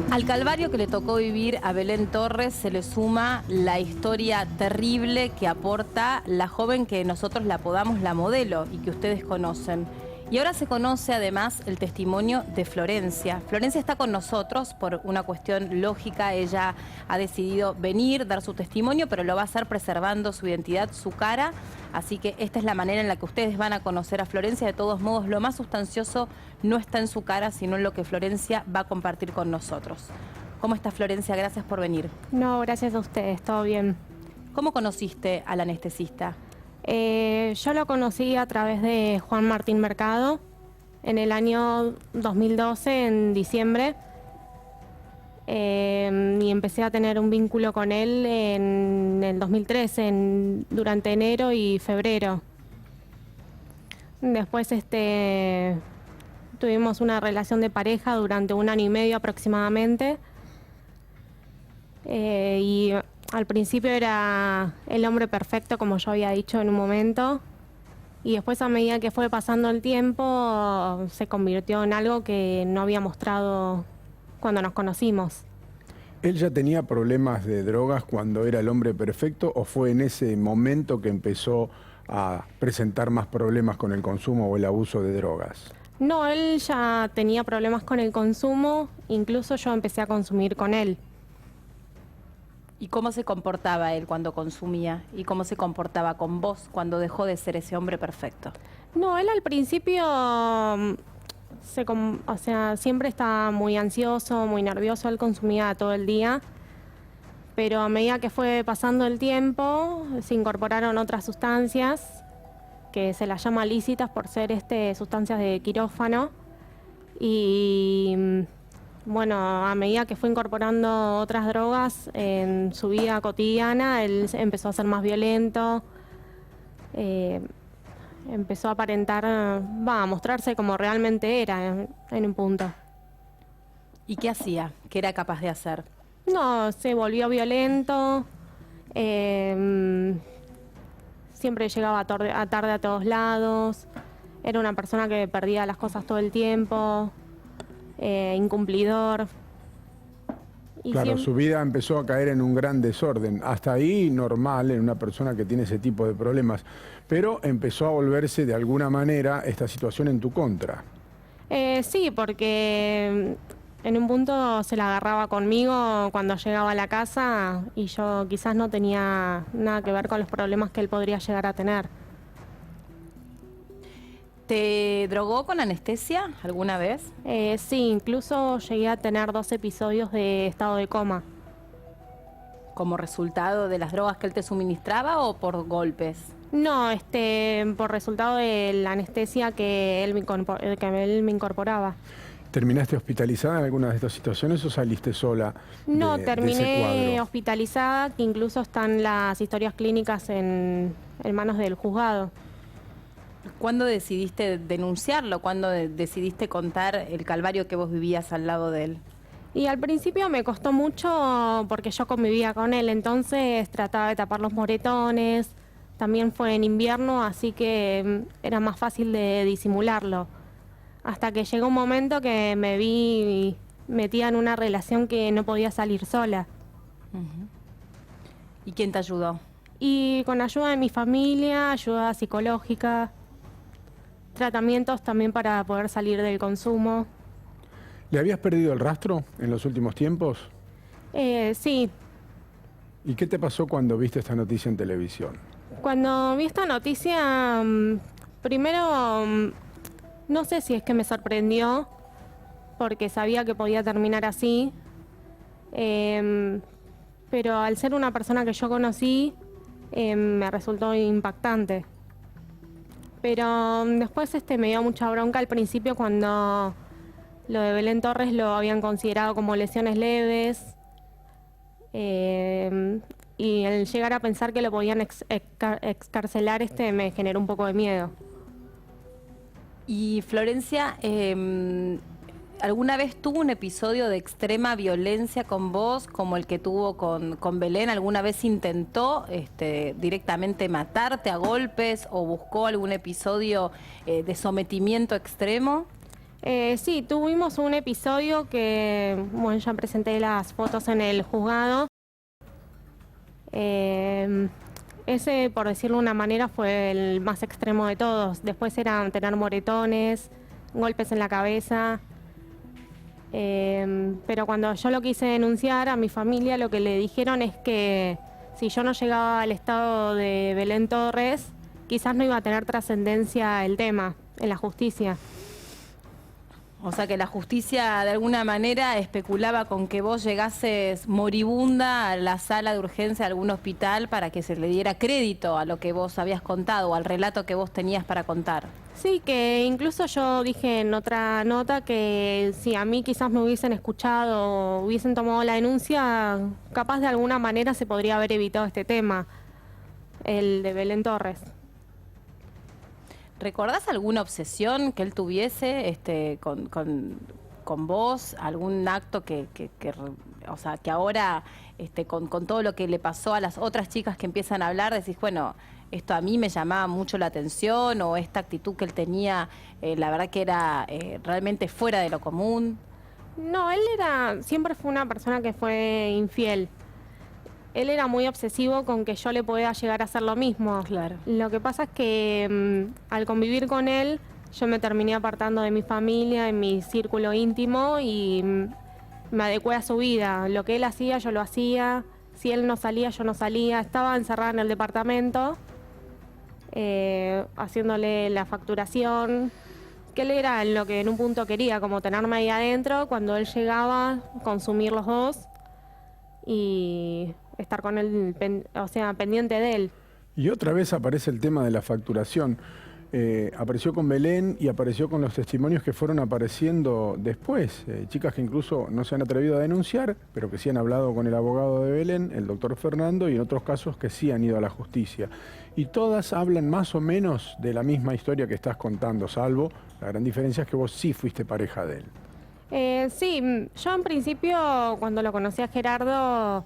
Al calvario que le tocó vivir a Belén Torres se le suma la historia terrible que aporta la joven que nosotros la apodamos la modelo y que ustedes conocen. Y ahora se conoce además el testimonio de Florencia. Florencia está con nosotros por una cuestión lógica. Ella ha decidido venir, dar su testimonio, pero lo va a hacer preservando su identidad, su cara. Así que esta es la manera en la que ustedes van a conocer a Florencia. De todos modos, lo más sustancioso no está en su cara, sino en lo que Florencia va a compartir con nosotros. ¿Cómo está Florencia? Gracias por venir. No, gracias a ustedes, todo bien. ¿Cómo conociste al anestesista? Yo lo conocí a través de Juan Martín Mercado en el año 2012, en diciembre. Y empecé a tener un vínculo con él en el 2013, durante enero y febrero. Después tuvimos una relación de pareja durante 1 año y medio aproximadamente. Y al principio era el hombre perfecto, como yo había dicho en un momento. Y después, a medida que fue pasando el tiempo, se convirtió en algo que no había mostrado cuando nos conocimos. ¿Él ya tenía problemas de drogas cuando era el hombre perfecto o fue en ese momento que empezó a presentar más problemas con el consumo o el abuso de drogas? No, él ya tenía problemas con el consumo, incluso yo empecé a consumir con él. ¿Y cómo se comportaba él cuando consumía? ¿Y cómo se comportaba con vos cuando dejó de ser ese hombre perfecto? No, él al principio, siempre estaba muy ansioso, muy nervioso. Él consumía todo el día. Pero a medida que fue pasando el tiempo, se incorporaron otras sustancias que se las llama lícitas por ser sustancias de quirófano. Y bueno, a medida que fue incorporando otras drogas en su vida cotidiana, él empezó a ser más violento, empezó a aparentar, a mostrarse como realmente era en un punto. ¿Y qué hacía? ¿Qué era capaz de hacer? No, se volvió violento, siempre llegaba tarde a todos lados, era una persona que perdía las cosas todo el tiempo. Incumplidor. Y claro, su vida empezó a caer en un gran desorden. Hasta ahí normal en una persona que tiene ese tipo de problemas. Pero empezó a volverse de alguna manera esta situación en tu contra. Sí, porque en un punto se la agarraba conmigo cuando llegaba a la casa y yo quizás no tenía nada que ver con los problemas que él podría llegar a tener. ¿Te drogó con anestesia alguna vez? Sí, incluso llegué a tener 2 episodios de estado de coma. ¿Como resultado de las drogas que él te suministraba o por golpes? No, por resultado de la anestesia que él me incorporaba. ¿Terminaste hospitalizada en alguna de estas situaciones o saliste sola? No, de terminé ese hospitalizada, que incluso están las historias clínicas en manos del juzgado. ¿Cuándo decidiste denunciarlo? ¿Cuándo decidiste contar el calvario que vos vivías al lado de él? Y al principio me costó mucho porque yo convivía con él, entonces trataba de tapar los moretones. También fue en invierno, así que era más fácil de disimularlo. Hasta que llegó un momento que me vi metida en una relación que no podía salir sola. ¿Y quién te ayudó? Y con ayuda de mi familia, ayuda psicológica, tratamientos también para poder salir del consumo. ¿Le habías perdido el rastro en los últimos tiempos? Sí. ¿Y qué te pasó cuando viste esta noticia en televisión? Cuando vi esta noticia, primero, no sé si es que me sorprendió, porque sabía que podía terminar así, pero al ser una persona que yo conocí, me resultó impactante. Pero después me dio mucha bronca al principio cuando lo de Belén Torres lo habían considerado como lesiones leves, y el llegar a pensar que lo podían excarcelar me generó un poco de miedo. Y Florencia, ¿alguna vez tuvo un episodio de extrema violencia con vos, como el que tuvo con Belén? ¿Alguna vez intentó directamente matarte a golpes o buscó algún episodio de sometimiento extremo? Sí, tuvimos un episodio que, bueno, ya presenté las fotos en el juzgado. Ese, por decirlo de una manera, fue el más extremo de todos. Después eran tener moretones, golpes en la cabeza. Pero cuando yo lo quise denunciar a mi familia, lo que le dijeron es que si yo no llegaba al estado de Belén Torres, quizás no iba a tener trascendencia el tema en la justicia. O sea que la justicia de alguna manera especulaba con que vos llegases moribunda a la sala de urgencia de algún hospital para que se le diera crédito a lo que vos habías contado o al relato que vos tenías para contar. Sí, que incluso yo dije en otra nota que si a mí quizás me hubiesen escuchado o hubiesen tomado la denuncia, capaz de alguna manera se podría haber evitado este tema, el de Belén Torres. ¿Recordás alguna obsesión que él tuviese con vos? ¿Algún acto o sea, que ahora, con todo lo que le pasó a las otras chicas que empiezan a hablar, decís, bueno, esto a mí me llamaba mucho la atención, o esta actitud que él tenía, la verdad que era realmente fuera de lo común? No, él siempre fue una persona que fue infiel. Él era muy obsesivo con que yo le pueda llegar a hacer lo mismo. Claro. Lo que pasa es que al convivir con él, yo me terminé apartando de mi familia, de mi círculo íntimo y me adecué a su vida. Lo que él hacía, yo lo hacía. Si él no salía, yo no salía. Estaba encerrada en el departamento, haciéndole la facturación. Que él era lo que en un punto quería, como tenerme ahí adentro. Cuando él llegaba, consumir los dos y estar con él, pendiente de él. Y otra vez aparece el tema de la facturación. Apareció con Belén y apareció con los testimonios que fueron apareciendo después. Chicas que incluso no se han atrevido a denunciar, pero que sí han hablado con el abogado de Belén, el doctor Fernando, y en otros casos que sí han ido a la justicia. Y todas hablan más o menos de la misma historia que estás contando, salvo la gran diferencia es que vos sí fuiste pareja de él. Sí, yo en principio, cuando lo conocí a Gerardo,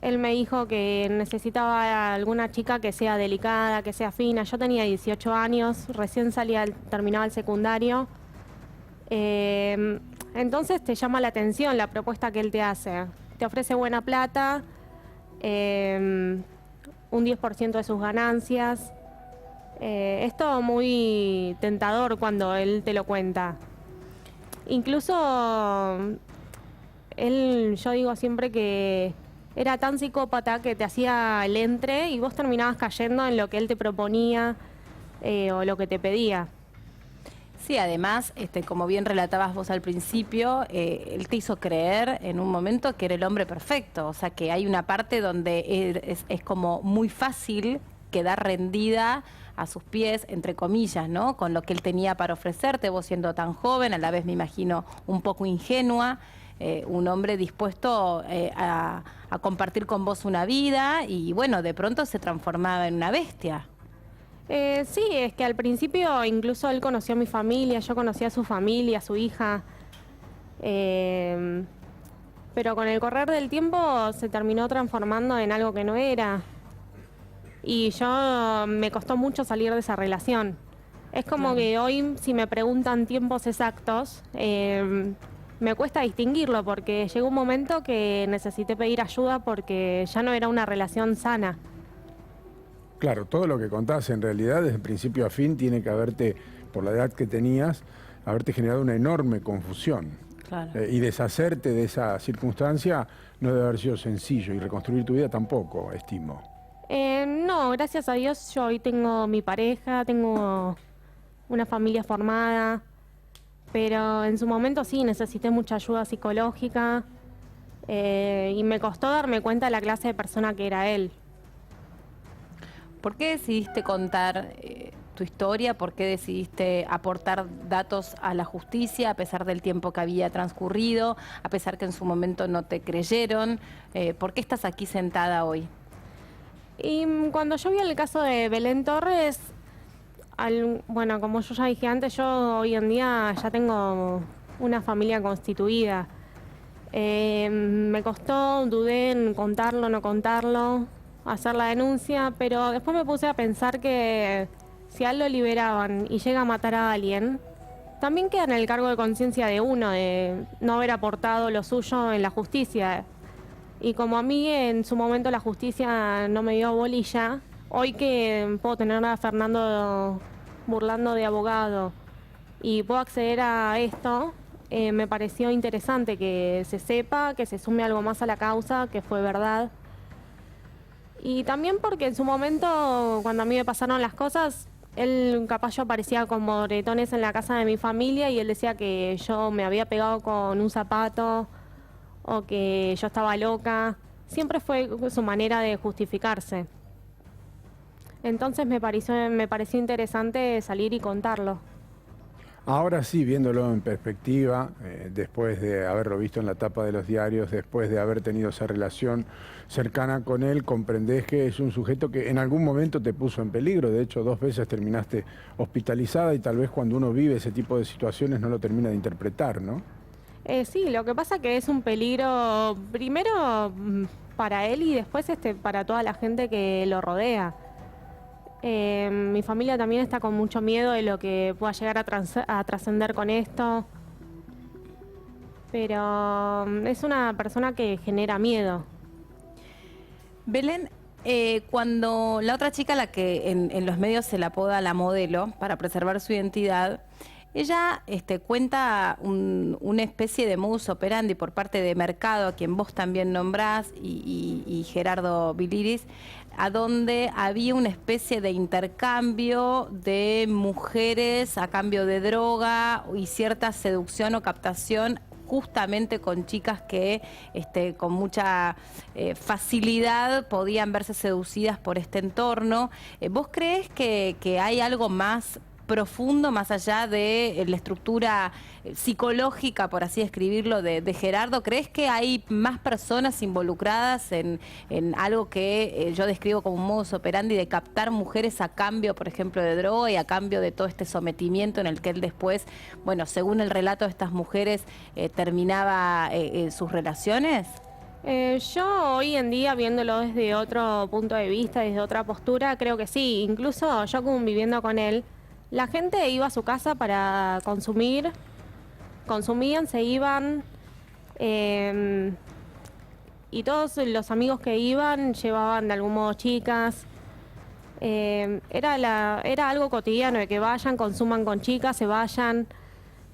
él me dijo que necesitaba alguna chica que sea delicada, que sea fina. Yo tenía 18 años, recién terminaba el secundario. Entonces te llama la atención la propuesta que él te hace. Te ofrece buena plata, un 10% de sus ganancias. Es todo muy tentador cuando él te lo cuenta. Incluso yo digo siempre que era tan psicópata que te hacía el entre y vos terminabas cayendo en lo que él te proponía o lo que te pedía. Sí, además, como bien relatabas vos al principio, él te hizo creer en un momento que era el hombre perfecto. O sea, que hay una parte donde es como muy fácil quedar rendida a sus pies, entre comillas, ¿no? Con lo que él tenía para ofrecerte, vos siendo tan joven, a la vez me imagino un poco ingenua, un hombre dispuesto a compartir con vos una vida y bueno, de pronto se transformaba en una bestia. Sí, es que al principio incluso él conoció a mi familia, yo conocía a su familia, a su hija, pero con el correr del tiempo se terminó transformando en algo que no era. Y me costó mucho salir de esa relación. Es como que hoy, si me preguntan tiempos exactos, me cuesta distinguirlo porque llegó un momento que necesité pedir ayuda porque ya no era una relación sana. Claro, todo lo que contás en realidad desde principio a fin tiene que haberte, por la edad que tenías, haberte generado una enorme confusión. Claro. Y deshacerte de esa circunstancia no debe haber sido sencillo y reconstruir tu vida tampoco, estimo. No, gracias a Dios yo hoy tengo mi pareja, tengo una familia formada, pero en su momento sí necesité mucha ayuda psicológica y me costó darme cuenta de la clase de persona que era él. ¿Por qué decidiste contar tu historia? ¿Por qué decidiste aportar datos a la justicia a pesar del tiempo que había transcurrido, a pesar que en su momento no te creyeron? ¿Por qué estás aquí sentada hoy? Y cuando yo vi el caso de Belén Torres, bueno, como yo ya dije antes, yo hoy en día ya tengo una familia constituida. Me costó, dudé en contarlo, no contarlo, hacer la denuncia, pero después me puse a pensar que si a él lo liberaban y llega a matar a alguien, También queda en el cargo de conciencia de uno, de no haber aportado lo suyo en la justicia. Y como a mí en su momento la justicia no me dio bolilla, hoy que puedo tener a Fernando burlando de abogado y puedo acceder a esto, me pareció interesante que se sepa, que se sume algo más a la causa, que fue verdad. Y también porque en su momento, cuando a mí me pasaron las cosas, él capaz yo aparecía con moretones en la casa de mi familia y él decía que yo me había pegado con un zapato o que yo estaba loca. Siempre fue su manera de justificarse. Entonces me pareció interesante salir y contarlo. Ahora sí, viéndolo en perspectiva, después de haberlo visto en la tapa de los diarios, después de haber tenido esa relación cercana con él, comprendés que es un sujeto que en algún momento te puso en peligro. De hecho, 2 veces terminaste hospitalizada y tal vez cuando uno vive ese tipo de situaciones no lo termina de interpretar, ¿no? Sí, lo que pasa que es un peligro primero para él y después para toda la gente que lo rodea. Mi familia también está con mucho miedo de lo que pueda llegar a trascender con esto. Pero es una persona que genera miedo. Belén, cuando la otra chica, la que en los medios se la apoda la modelo, para preservar su identidad, ella cuenta una especie de modus operandi por parte de Mercado, a quien vos también nombrás, y Gerardo Biliris, a donde había una especie de intercambio de mujeres a cambio de droga y cierta seducción o captación justamente con chicas que con mucha facilidad podían verse seducidas por este entorno. ¿Vos crees que hay algo más profundo, más allá de la estructura psicológica, por así describirlo, de Gerardo? ¿Crees que hay más personas involucradas en algo que yo describo como un modus operandi de captar mujeres a cambio, por ejemplo, de droga y a cambio de todo este sometimiento en el que él después, bueno, según el relato de estas mujeres, terminaba sus relaciones? Yo hoy en día, viéndolo desde otro punto de vista, desde otra postura, creo que sí. Incluso yo conviviendo con él, la gente iba a su casa para consumir, consumían, se iban, y todos los amigos que iban llevaban de algún modo chicas. Era algo cotidiano de que vayan, consuman con chicas, se vayan.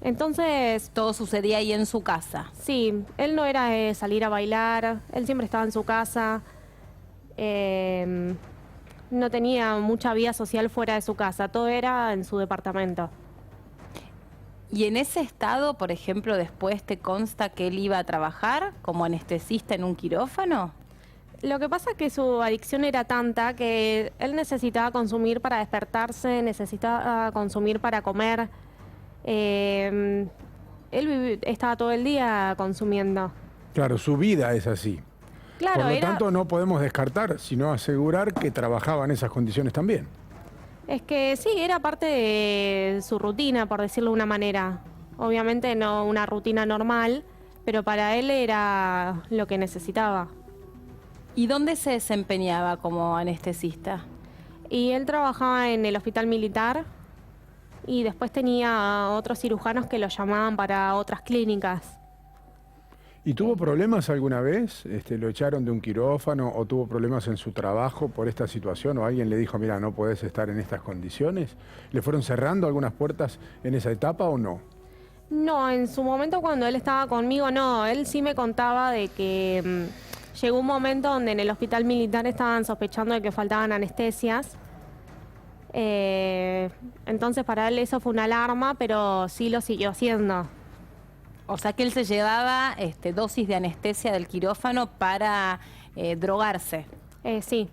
Entonces, todo sucedía ahí en su casa. Sí, él no era de salir a bailar, él siempre estaba en su casa. No tenía mucha vida social fuera de su casa, todo era en su departamento. ¿Y en ese estado, por ejemplo, después te consta que él iba a trabajar como anestesista en un quirófano? Lo que pasa es que su adicción era tanta que él necesitaba consumir para despertarse, necesitaba consumir para comer. Él estaba todo el día consumiendo. Claro, su vida es así. Claro, por lo tanto, no podemos descartar, sino asegurar que trabajaba en esas condiciones también. Es que sí, era parte de su rutina, por decirlo de una manera. Obviamente no una rutina normal, pero para él era lo que necesitaba. ¿Y dónde se desempeñaba como anestesista? Y él trabajaba en el hospital militar y después tenía otros cirujanos que lo llamaban para otras clínicas. ¿Y tuvo problemas alguna vez? ¿Lo echaron de un quirófano o tuvo problemas en su trabajo por esta situación? ¿O alguien le dijo, mira, no podés estar en estas condiciones? ¿Le fueron cerrando algunas puertas en esa etapa o no? No, en su momento cuando él estaba conmigo, no. Él sí me contaba de que llegó un momento donde en el hospital militar estaban sospechando de que faltaban anestesias. Entonces para él eso fue una alarma, pero sí lo siguió haciendo. O sea que él se llevaba dosis de anestesia del quirófano para drogarse. Sí.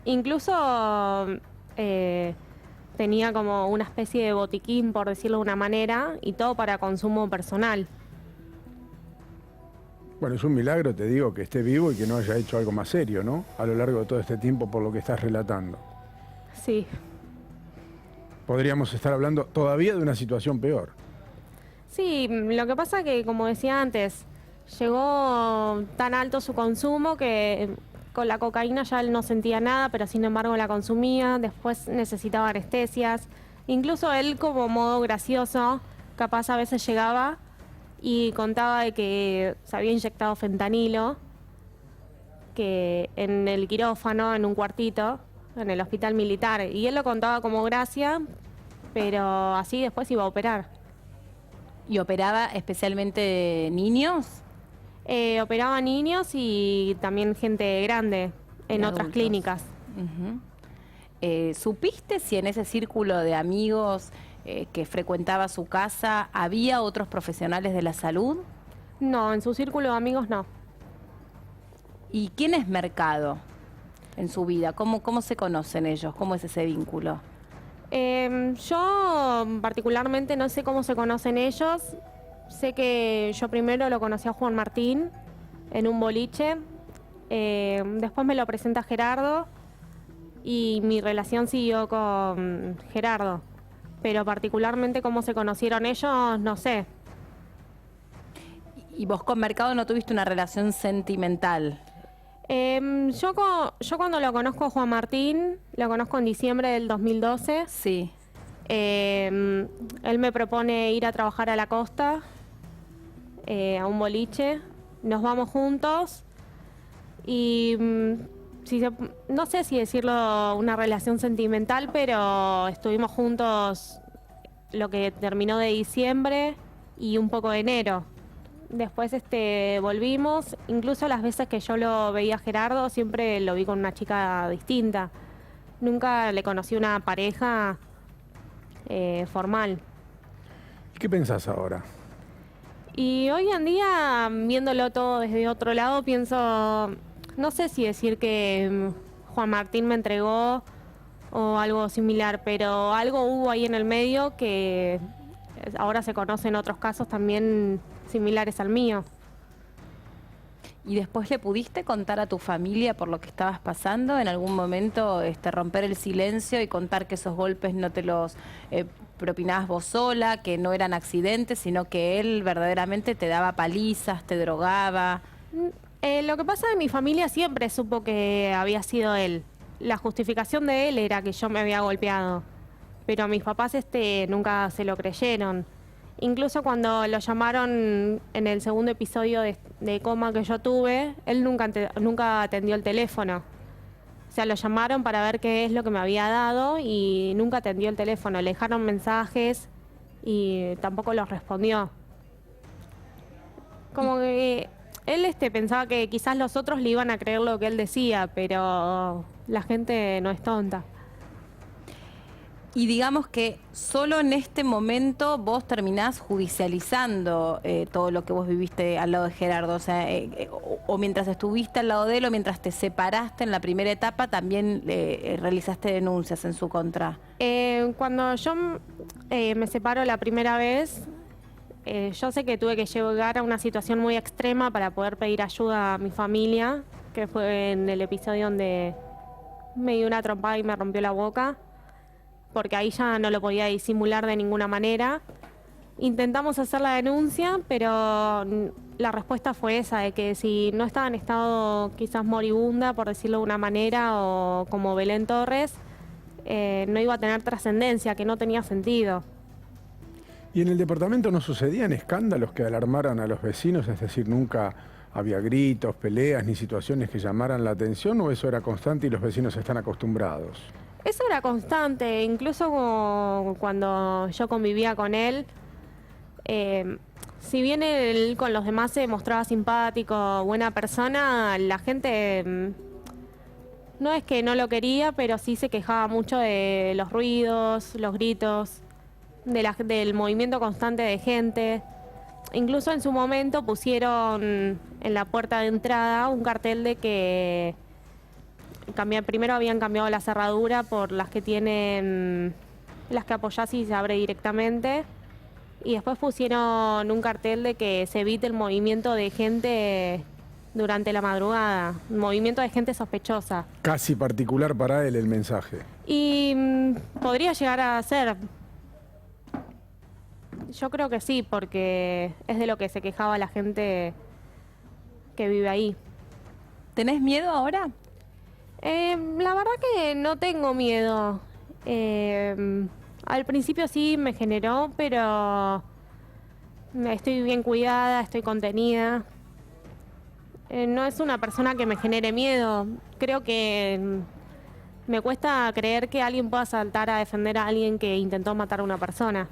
Incluso tenía como una especie de botiquín, por decirlo de una manera, y todo para consumo personal. Bueno, es un milagro, te digo, que esté vivo y que no haya hecho algo más serio, ¿no? A lo largo de todo este tiempo, por lo que estás relatando. Sí. Podríamos estar hablando todavía de una situación peor. Sí, lo que pasa que, como decía antes, llegó tan alto su consumo que con la cocaína ya él no sentía nada, pero sin embargo la consumía, después necesitaba anestesias. Incluso él, como modo gracioso, capaz a veces llegaba y contaba de que se había inyectado fentanilo, que en el quirófano, en un cuartito, en el hospital militar. Y él lo contaba como gracia, pero así después iba a operar. ¿Y operaba especialmente niños? Operaba niños y también gente grande en otras Adultos. clínicas. ¿Supiste si en ese círculo de amigos que frecuentaba su casa había otros profesionales de la salud? No, en su círculo de amigos no. ¿Y quién es Mercado en su vida? ¿Cómo se conocen ellos? ¿Cómo es ese vínculo? Yo particularmente no sé cómo se conocen ellos. Sé que yo primero lo conocí a Juan Martín en un boliche. Después me lo presenta Gerardo y mi relación siguió con Gerardo. Pero particularmente cómo se conocieron ellos, no sé. ¿Y vos con Mercado no tuviste una relación sentimental? Yo cuando lo conozco a Juan Martín, lo conozco en diciembre del 2012. Sí. Él me propone ir a trabajar a la costa, a un boliche. Nos vamos juntos y no sé si decirlo una relación sentimental, pero estuvimos juntos lo que terminó de diciembre y un poco de enero. Después volvimos, incluso las veces que yo lo veía a Gerardo, siempre lo vi con una chica distinta. Nunca le conocí una pareja formal. ¿Y qué pensás ahora? Y hoy en día, viéndolo todo desde otro lado, pienso, no sé si decir que Juan Martín me entregó o algo similar, pero algo hubo ahí en el medio que ahora se conocen otros casos también similares al mío. ¿Y después le pudiste contar a tu familia por lo que estabas pasando? ¿En algún momento romper el silencio y contar que esos golpes no te los propinabas vos sola, que no eran accidentes, sino que él verdaderamente te daba palizas, te drogaba? Lo que pasa es que mi familia siempre supo que había sido él. La justificación de él era que yo me había golpeado, pero mis papás nunca se lo creyeron. Incluso cuando lo llamaron en el segundo episodio de coma que yo tuve, él nunca atendió el teléfono. O sea, lo llamaron para ver qué es lo que me había dado y nunca atendió el teléfono. Le dejaron mensajes y tampoco los respondió. Como que él pensaba que quizás los otros le iban a creer lo que él decía, pero la gente no es tonta. Y digamos que solo en este momento vos terminás judicializando todo lo que vos viviste al lado de Gerardo. O sea, o mientras estuviste al lado de él o mientras te separaste en la primera etapa, también realizaste denuncias en su contra. Cuando yo me separo la primera vez, yo sé que tuve que llegar a una situación muy extrema para poder pedir ayuda a mi familia, que fue en el episodio donde me dio una trompada y me rompió la boca, porque ahí ya no lo podía disimular de ninguna manera. Intentamos hacer la denuncia, pero la respuesta fue esa, de que si no estaba en estado quizás moribunda, por decirlo de una manera, o como Belén Torres, no iba a tener trascendencia, que no tenía sentido. ¿Y en el departamento no sucedían escándalos que alarmaran a los vecinos? Es decir, nunca había gritos, peleas, ni situaciones que llamaran la atención, ¿o eso era constante y los vecinos están acostumbrados? Eso era constante, incluso cuando yo convivía con él. Si bien él con los demás se mostraba simpático, buena persona, la gente no es que no lo quería, pero sí se quejaba mucho de los ruidos, los gritos, del movimiento constante de gente. Incluso en su momento pusieron en la puerta de entrada un cartel de que primero habían cambiado la cerradura por las que tienen, las que apoyás y se abre directamente, y después pusieron un cartel de que se evite el movimiento de gente durante la madrugada, movimiento de gente sospechosa. Casi particular para él el mensaje. Y podría llegar a ser. Yo creo que sí, porque es de lo que se quejaba la gente que vive ahí. ¿Tenés miedo ahora? La verdad que no tengo miedo. Al principio sí me generó, pero Estoy bien cuidada, estoy contenida. No es una persona que me genere miedo. Creo que me cuesta creer que alguien pueda saltar a defender a alguien que intentó matar a una persona.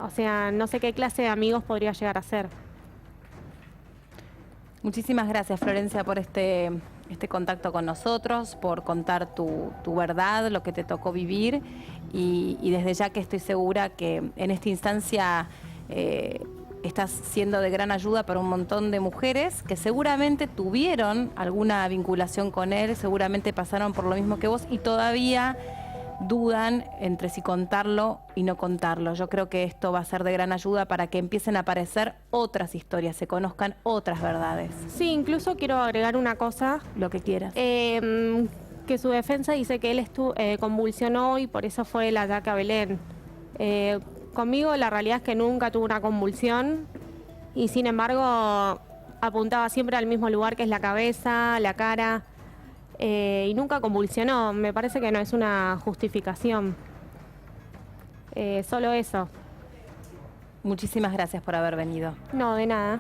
O sea, no sé qué clase de amigos podría llegar a ser. Muchísimas gracias, Florencia, por este contacto con nosotros, por contar tu verdad, lo que te tocó vivir y desde ya que estoy segura que en esta instancia estás siendo de gran ayuda para un montón de mujeres que seguramente tuvieron alguna vinculación con él, seguramente pasaron por lo mismo que vos y todavía dudan entre si contarlo y no contarlo. Yo creo que esto va a ser de gran ayuda para que empiecen a aparecer otras historias, se conozcan otras verdades. Sí, incluso quiero agregar una cosa. Lo que quieras. Que su defensa dice que él convulsionó y por eso fue el ataque a Belén. Conmigo la realidad es que nunca tuve una convulsión y sin embargo apuntaba siempre al mismo lugar que es la cabeza, la cara. Y nunca convulsionó. Me parece que no es una justificación. Solo eso. Muchísimas gracias por haber venido. No, de nada.